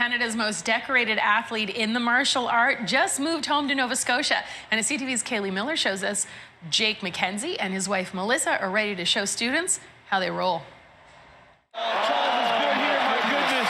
Canada's most decorated athlete in the martial art, just moved home to Nova Scotia. And as CTV's Kaylee Miller shows us, Jake MacKenzie and his wife Melissa are ready to show students how they roll.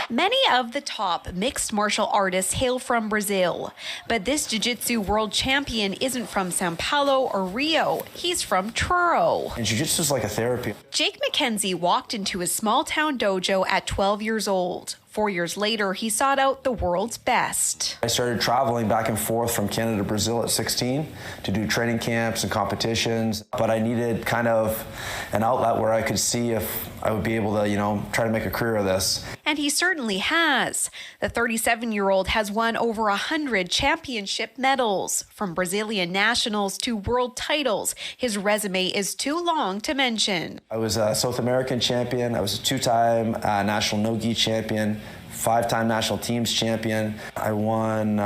Many of the top mixed martial artists hail from Brazil, but this Jiu-Jitsu world champion isn't from Sao Paulo or Rio. He's from Truro. And Jiu-Jitsu is like a therapy. Jake MacKenzie walked into his small-town dojo at 12 years old. 4 years later, he sought out the world's best. I started traveling back and forth from Canada to Brazil at 16 to do training camps and competitions, but I needed kind of an outlet where I could see if I would be able to, try to make a career of this. And he certainly has. The 37-year-old has won over 100 championship medals, from Brazilian nationals to world titles. His resume is too long to mention. I was a South American champion. I was a two-time national no-gi champion, 5-time national teams champion. I won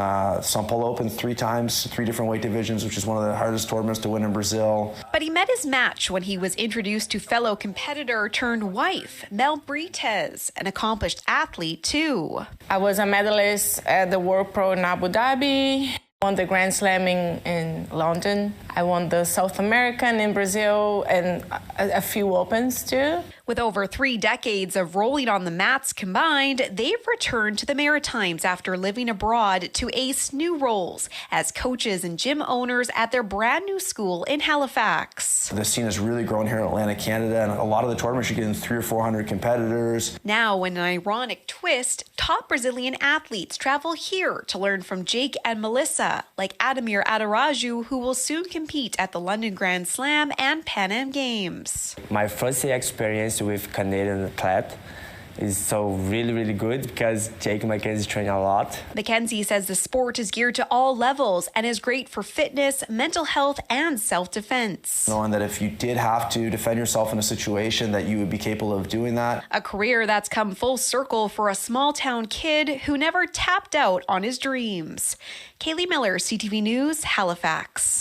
Sao Paulo Open 3 times, 3 different weight divisions, which is one of the hardest tournaments to win in Brazil. But he met his match when he was introduced to fellow competitor turned wife, Mel Brites, an accomplished athlete too. I was a medalist at the World Pro in Abu Dhabi. Won the Grand Slam in London. I won the South American in Brazil and a few Opens too. With over 3 decades of rolling on the mats combined, they've returned to the Maritimes after living abroad to ace new roles as coaches and gym owners at their brand new school in Halifax. The scene has really grown here in Atlantic Canada, and a lot of the tournaments you get in 300 or 400 competitors. Now, in an ironic twist, top Brazilian athletes travel here to learn from Jake and Melissa, like Ademir Adaraju, who will soon compete at the London Grand Slam and Pan Am Games. My first experience with Canadian athlete is so really good because Jake MacKenzie trained a lot. MacKenzie says the sport is geared to all levels and is great for fitness, mental health, and self-defense. Knowing that if you did have to defend yourself in a situation, that you would be capable of doing that. A career that's come full circle for a small-town kid who never tapped out on his dreams. Kaylee Miller, CTV News, Halifax.